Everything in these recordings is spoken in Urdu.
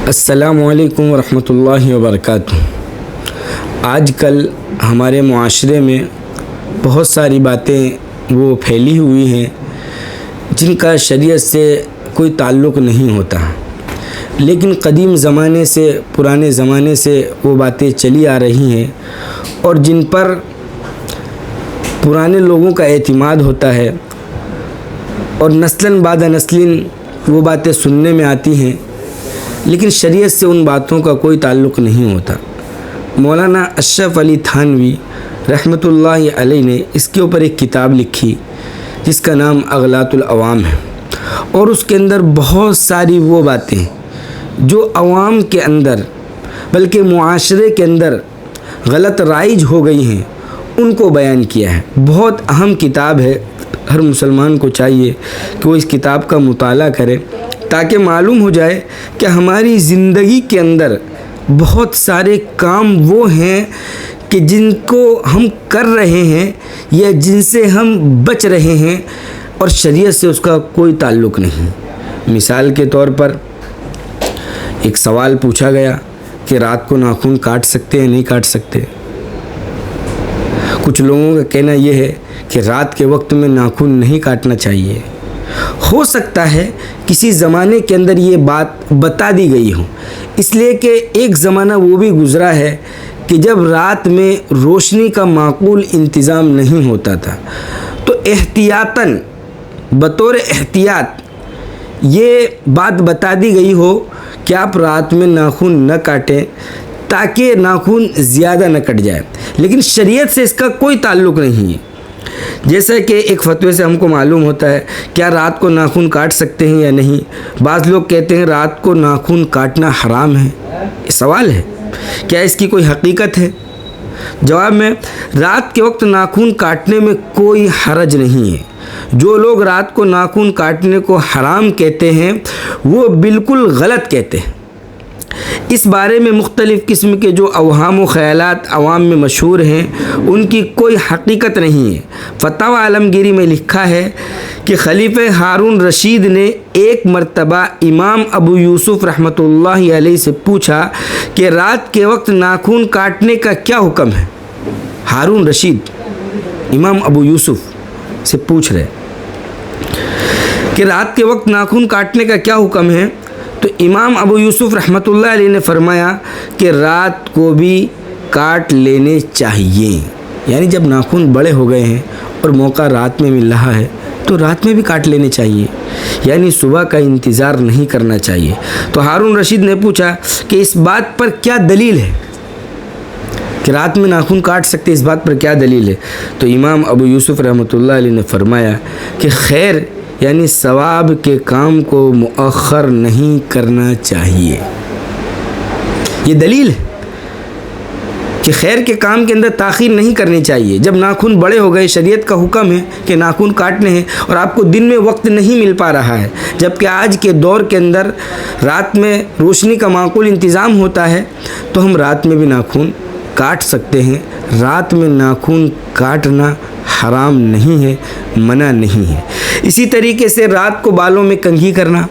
السلام علیکم ورحمۃ اللہ وبرکاتہ۔ آج کل ہمارے معاشرے میں بہت ساری باتیں وہ پھیلی ہوئی ہیں جن کا شریعت سے کوئی تعلق نہیں ہوتا، لیکن قدیم زمانے سے پرانے زمانے سے وہ باتیں چلی آ رہی ہیں اور جن پر پرانے لوگوں کا اعتماد ہوتا ہے اور نسلاً بعد نسلاً وہ باتیں سننے میں آتی ہیں، لیکن شریعت سے ان باتوں کا کوئی تعلق نہیں ہوتا۔ مولانا اشرف علی تھانوی رحمۃ اللہ علیہ نے اس کے اوپر ایک کتاب لکھی جس کا نام اغلاط العوام ہے، اور اس کے اندر بہت ساری وہ باتیں جو عوام کے اندر بلکہ معاشرے کے اندر غلط رائج ہو گئی ہیں ان کو بیان کیا ہے۔ بہت اہم کتاب ہے، ہر مسلمان کو چاہیے کہ وہ اس کتاب کا مطالعہ کرے تاکہ معلوم ہو جائے کہ ہماری زندگی کے اندر بہت سارے کام وہ ہیں کہ جن کو ہم کر رہے ہیں یا جن سے ہم بچ رہے ہیں اور شریعت سے اس کا کوئی تعلق نہیں۔ مثال کے طور پر ایک سوال پوچھا گیا کہ رات کو ناخن کاٹ سکتے ہیں نہیں کاٹ سکتے؟ کچھ لوگوں کا کہنا یہ ہے کہ رات کے وقت میں ناخن نہیں کاٹنا چاہیے۔ ہو سکتا ہے کسی زمانے کے اندر یہ بات بتا دی گئی ہو، اس لیے کہ ایک زمانہ وہ بھی گزرا ہے کہ جب رات میں روشنی کا معقول انتظام نہیں ہوتا تھا، تو احتیاطاً بطور احتیاط یہ بات بتا دی گئی ہو کہ آپ رات میں ناخن نہ کاٹیں تاکہ ناخن زیادہ نہ کٹ جائے، لیکن شریعت سے اس کا کوئی تعلق نہیں ہے۔ جیسا کہ ایک فتوے سے ہم کو معلوم ہوتا ہے کیا رات کو ناخن کاٹ سکتے ہیں یا نہیں۔ بعض لوگ کہتے ہیں رات کو ناخن کاٹنا حرام ہے۔ سوال ہے کیا اس کی کوئی حقیقت ہے؟ جواب میں رات کے وقت ناخن کاٹنے میں کوئی حرج نہیں ہے۔ جو لوگ رات کو ناخن کاٹنے کو حرام کہتے ہیں وہ بالکل غلط کہتے ہیں۔ اس بارے میں مختلف قسم کے جو اوہام و خیالات عوام میں مشہور ہیں ان کی کوئی حقیقت نہیں ہے۔ فتاوی عالمگیری میں لکھا ہے کہ خلیفہ ہارون رشید نے ایک مرتبہ امام ابو یوسف رحمۃ اللہ علیہ سے پوچھا کہ رات کے وقت ناخن کاٹنے کا کیا حکم ہے۔ ہارون رشید امام ابو یوسف سے پوچھ رہے کہ رات کے وقت ناخن کاٹنے کا کیا حکم ہے، تو امام ابو یوسف رحمۃ اللہ علیہ نے فرمایا کہ رات کو بھی کاٹ لینے چاہیے، یعنی جب ناخن بڑے ہو گئے ہیں اور موقع رات میں مل رہا ہے تو رات میں بھی کاٹ لینے چاہیے، یعنی صبح کا انتظار نہیں کرنا چاہیے۔ تو ہارون رشید نے پوچھا کہ اس بات پر کیا دلیل ہے کہ رات میں ناخن کاٹ سکتے، اس بات پر کیا دلیل ہے؟ تو امام ابو یوسف رحمۃ اللہ علیہ نے فرمایا کہ خیر یعنی ثواب کے کام کو مؤخر نہیں کرنا چاہیے۔ یہ دلیل ہے کہ خیر کے کام کے اندر تاخیر نہیں کرنی چاہیے۔ جب ناخن بڑے ہو گئے، شریعت کا حکم ہے کہ ناخن کاٹنے ہیں اور آپ کو دن میں وقت نہیں مل پا رہا ہے، جبکہ آج کے دور کے اندر رات میں روشنی کا معقول انتظام ہوتا ہے، تو ہم رات میں بھی ناخن کاٹ سکتے ہیں۔ رات میں ناخن کاٹنا حرام نہیں ہے، منع نہیں ہے۔ اسی طریقے سے رات کو بالوں میں کنگھی کرنا،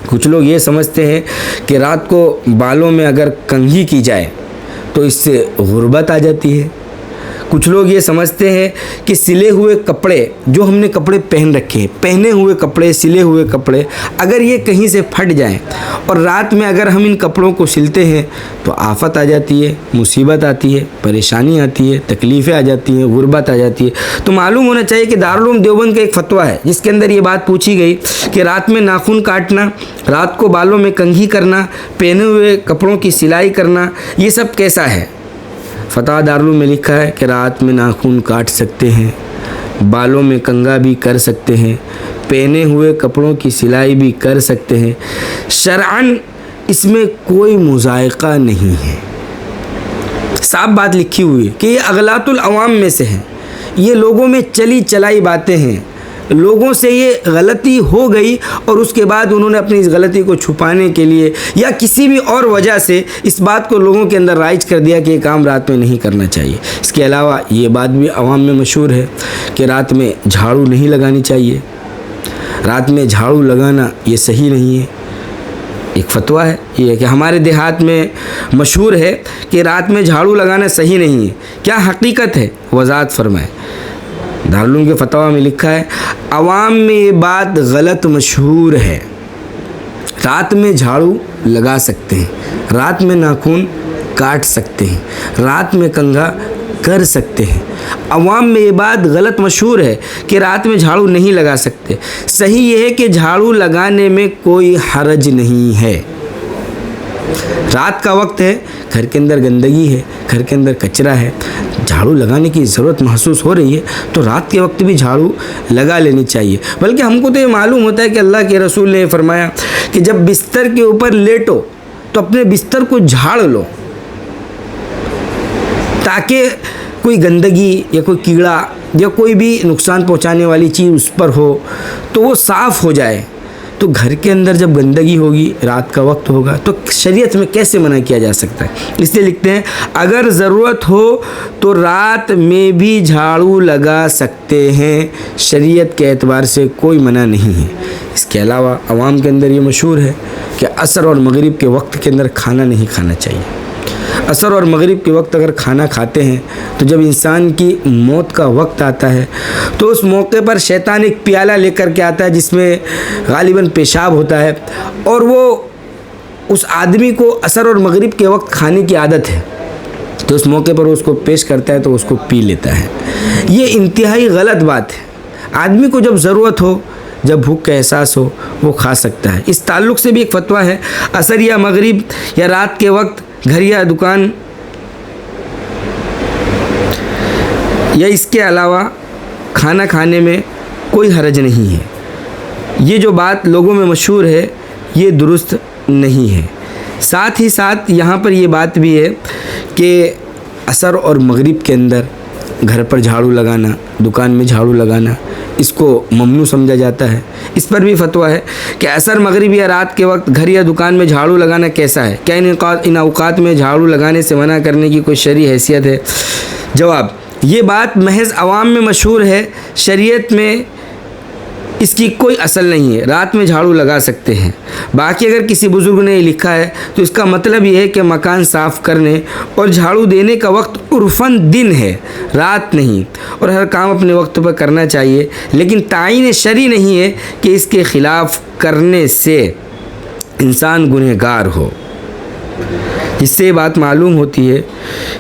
کچھ لوگ یہ سمجھتے ہیں کہ رات کو بالوں میں اگر کنگھی کی جائے تو اس سے غربت آ جاتی ہے۔ کچھ لوگ یہ سمجھتے ہیں کہ سلے ہوئے کپڑے، جو ہم نے کپڑے پہن رکھے ہیں، پہنے ہوئے کپڑے، سلے ہوئے کپڑے، اگر یہ کہیں سے پھٹ جائیں اور رات میں اگر ہم ان کپڑوں کو سلتے ہیں تو آفت آ جاتی ہے، مصیبت آتی ہے، پریشانی آتی ہے، تکلیفیں آ جاتی ہیں، غربت آ جاتی ہے۔ تو معلوم ہونا چاہیے کہ دارالعلوم دیوبند کا ایک فتویٰ ہے جس کے اندر یہ بات پوچھی گئی کہ رات میں ناخن کاٹنا، رات کو بالوں میں کنگھی کرنا، پہنے ہوئے کپڑوں کی سلائی کرنا، یہ سب کیسا ہے؟ فتح دارالعلوم میں لکھا ہے کہ رات میں ناخن کاٹ سکتے ہیں، بالوں میں کنگھا بھی کر سکتے ہیں، پہنے ہوئے کپڑوں کی سلائی بھی کر سکتے ہیں، شرعاً اس میں کوئی مذائقہ نہیں ہے۔ صاف بات لکھی ہوئی ہے کہ یہ اغلاط العوام میں سے ہے، یہ لوگوں میں چلی چلائی باتیں ہیں، لوگوں سے یہ غلطی ہو گئی اور اس کے بعد انہوں نے اپنی اس غلطی کو چھپانے کے لیے یا کسی بھی اور وجہ سے اس بات کو لوگوں کے اندر رائج کر دیا کہ یہ کام رات میں نہیں کرنا چاہیے۔ اس کے علاوہ یہ بات بھی عوام میں مشہور ہے کہ رات میں جھاڑو نہیں لگانی چاہیے، رات میں جھاڑو لگانا یہ صحیح نہیں ہے۔ ایک فتویٰ ہے یہ کہ ہمارے دیہات میں مشہور ہے کہ رات میں جھاڑو لگانا صحیح نہیں ہے، کیا حقیقت ہے؟ وضاحت فرمائیں۔ دارالعلوم کے فتویٰ میں لکھا ہے عوام میں یہ بات غلط مشہور ہے، رات میں جھاڑو لگا سکتے ہیں، رات میں ناخن کاٹ سکتے ہیں، رات میں کنگھا کر سکتے ہیں۔ عوام میں یہ بات غلط مشہور ہے کہ رات میں جھاڑو نہیں لگا سکتے۔ صحیح یہ ہے کہ جھاڑو لگانے میں کوئی حرج نہیں ہے۔ رات کا وقت ہے، گھر کے اندر گندگی ہے، گھر کے اندر کچرا ہے، جھاڑو لگانے کی ضرورت محسوس ہو رہی ہے تو رات کے وقت بھی جھاڑو لگا لینی چاہیے۔ بلکہ ہم کو تو یہ معلوم ہوتا ہے کہ اللہ کے رسول نے فرمایا کہ جب بستر کے اوپر لیٹو تو اپنے بستر کو جھاڑ لو تاکہ کوئی گندگی یا کوئی کیڑا یا کوئی بھی نقصان پہنچانے والی چیز اس پر ہو تو وہ صاف ہو جائے۔ تو گھر کے اندر جب گندگی ہوگی، رات کا وقت ہوگا، تو شریعت میں کیسے منع کیا جا سکتا ہے؟ اس لیے لکھتے ہیں اگر ضرورت ہو تو رات میں بھی جھاڑو لگا سکتے ہیں، شریعت کے اعتبار سے کوئی منع نہیں ہے۔ اس کے علاوہ عوام کے اندر یہ مشہور ہے کہ عصر اور مغرب کے وقت کے اندر کھانا نہیں کھانا چاہیے۔ عصر اور مغرب کے وقت اگر کھانا کھاتے ہیں تو جب انسان کی موت کا وقت آتا ہے تو اس موقع پر شیطان ایک پیالہ لے کر کے آتا ہے جس میں غالباً پیشاب ہوتا ہے، اور وہ اس آدمی کو عصر اور مغرب کے وقت کھانے کی عادت ہے تو اس موقع پر اس کو پیش کرتا ہے تو اس کو پی لیتا ہے۔ یہ انتہائی غلط بات ہے۔ آدمی کو جب ضرورت ہو، جب بھوک کا احساس ہو، وہ کھا سکتا ہے۔ اس تعلق سے بھی ایک فتویٰ ہے عصر یا مغرب یا رات کے وقت گھر یا دکان یا اس کے علاوہ کھانا کھانے میں کوئی حرج نہیں ہے۔ یہ جو بات لوگوں میں مشہور ہے یہ درست نہیں ہے۔ ساتھ ہی ساتھ یہاں پر یہ بات بھی ہے کہ عصر اور مغرب کے اندر گھر پر جھاڑو لگانا، دکان میں جھاڑو لگانا، اس کو ممنوع سمجھا جاتا ہے۔ اس پر بھی فتویٰ ہے کہ عصر مغرب یا رات کے وقت گھر یا دکان میں جھاڑو لگانا کیسا ہے؟ کیا ان اوقات میں جھاڑو لگانے سے منع کرنے کی کوئی شرعی حیثیت ہے؟ جواب: یہ بات محض عوام میں مشہور ہے، شریعت میں اس کی کوئی اصل نہیں ہے۔ رات میں جھاڑو لگا سکتے ہیں۔ باقی اگر کسی بزرگ نے یہ لکھا ہے تو اس کا مطلب یہ ہے کہ مکان صاف کرنے اور جھاڑو دینے کا وقت عرفاً دن ہے، رات نہیں، اور ہر کام اپنے وقت پر کرنا چاہیے، لیکن تعین شرعی نہیں ہے کہ اس کے خلاف کرنے سے انسان گنہگار ہو۔ اس سے یہ بات معلوم ہوتی ہے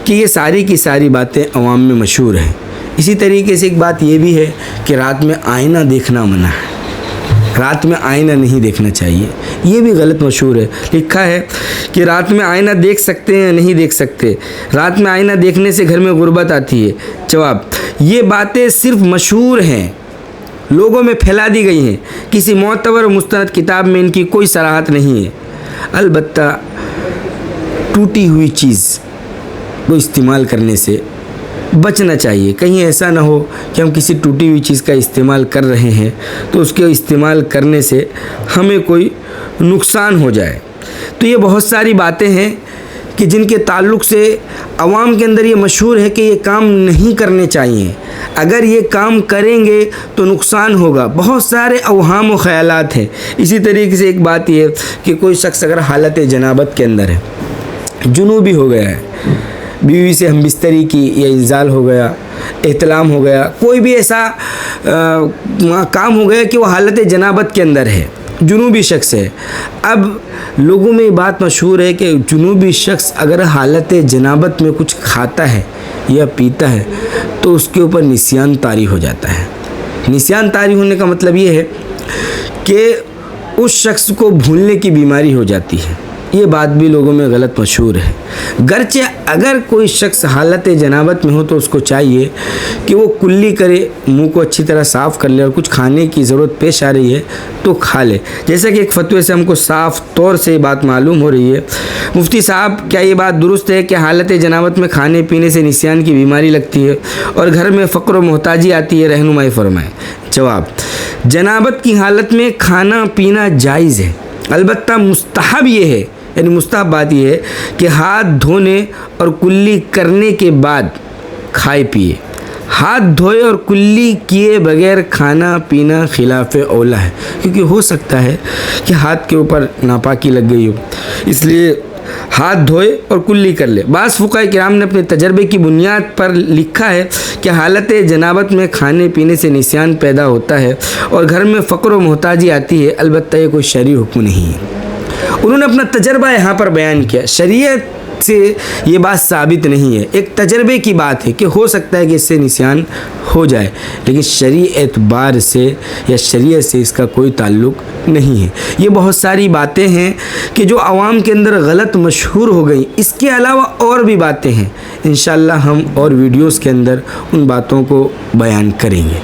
کہ یہ ساری کی ساری باتیں عوام میں مشہور ہیں۔ اسی طریقے سے ایک بات یہ بھی ہے کہ رات میں آئینہ دیکھنا منع ہے، رات میں آئینہ نہیں دیکھنا چاہیے، یہ بھی غلط مشہور ہے۔ لکھا ہے کہ رات میں آئینہ دیکھ سکتے ہیں یا نہیں دیکھ سکتے، رات میں آئینہ دیکھنے سے گھر میں غربت آتی ہے۔ جواب: یہ باتیں صرف مشہور ہیں، لوگوں میں پھیلا دی گئی ہیں، کسی معتبر و مستند کتاب میں ان کی کوئی صراحت نہیں ہے۔ البتہ ٹوٹی ہوئی چیز کو استعمال کرنے سے بچنا چاہیے، کہیں ایسا نہ ہو کہ ہم کسی ٹوٹی ہوئی چیز کا استعمال کر رہے ہیں تو اس کے استعمال کرنے سے ہمیں کوئی نقصان ہو جائے۔ تو یہ بہت ساری باتیں ہیں کہ جن کے تعلق سے عوام کے اندر یہ مشہور ہے کہ یہ کام نہیں کرنے چاہیے، اگر یہ کام کریں گے تو نقصان ہوگا۔ بہت سارے اوہام و خیالات ہیں۔ اسی طریقے سے ایک بات یہ ہے کہ کوئی شخص اگر حالت جنابت کے اندر ہے، جنوبی ہو گیا ہے، بیوی سے ہم بستری کی یا انزال ہو گیا، احتلام ہو گیا، کوئی بھی ایسا کام ہو گیا کہ وہ حالت جنابت کے اندر ہے، جنوبی شخص ہے۔ اب لوگوں میں یہ بات مشہور ہے کہ جنوبی شخص اگر حالت جنابت میں کچھ کھاتا ہے یا پیتا ہے تو اس کے اوپر نسیان طاری ہو جاتا ہے۔ نسیان طاری ہونے کا مطلب یہ ہے کہ اس شخص کو بھولنے کی بیماری ہو جاتی ہے۔ یہ بات بھی لوگوں میں غلط مشہور ہے۔ گرچہ اگر کوئی شخص حالت جنابت میں ہو تو اس کو چاہیے کہ وہ کلی کرے، منہ کو اچھی طرح صاف کر لے، اور کچھ کھانے کی ضرورت پیش آ رہی ہے تو کھا لے۔ جیسا کہ ایک فتوے سے ہم کو صاف طور سے یہ بات معلوم ہو رہی ہے۔ مفتی صاحب، کیا یہ بات درست ہے کہ حالت جنابت میں کھانے پینے سے نسیان کی بیماری لگتی ہے اور گھر میں فقر و محتاجی آتی ہے؟ رہنمائی فرمائیں۔ جواب: جنابت کی حالت میں کھانا پینا جائز ہے، البتہ مستحب یہ ہے، یعنی مستحب بات یہ ہے کہ ہاتھ دھونے اور کلی کرنے کے بعد کھائے پیے۔ ہاتھ دھوئے اور کلی کیے بغیر کھانا پینا خلاف اولا ہے، کیونکہ ہو سکتا ہے کہ ہاتھ کے اوپر ناپاکی لگ گئی ہو، اس لیے ہاتھ دھوئے اور کلی کر لے۔ بعض فقہاء کرام نے اپنے تجربے کی بنیاد پر لکھا ہے کہ حالت جنابت میں کھانے پینے سے نسیان پیدا ہوتا ہے اور گھر میں فقر و محتاجی آتی ہے، البتہ یہ کوئی شرعی حکم نہیں ہے۔ انہوں نے اپنا تجربہ یہاں پر بیان کیا، شریعت سے یہ بات ثابت نہیں ہے، ایک تجربے کی بات ہے کہ ہو سکتا ہے کہ اس سے نسیان ہو جائے، لیکن شرعی اعتبار سے یا شریعت سے اس کا کوئی تعلق نہیں ہے۔ یہ بہت ساری باتیں ہیں کہ جو عوام کے اندر غلط مشہور ہو گئی، اس کے علاوہ اور بھی باتیں ہیں، انشاءاللہ ہم اور ویڈیوز کے اندر ان باتوں کو بیان کریں گے۔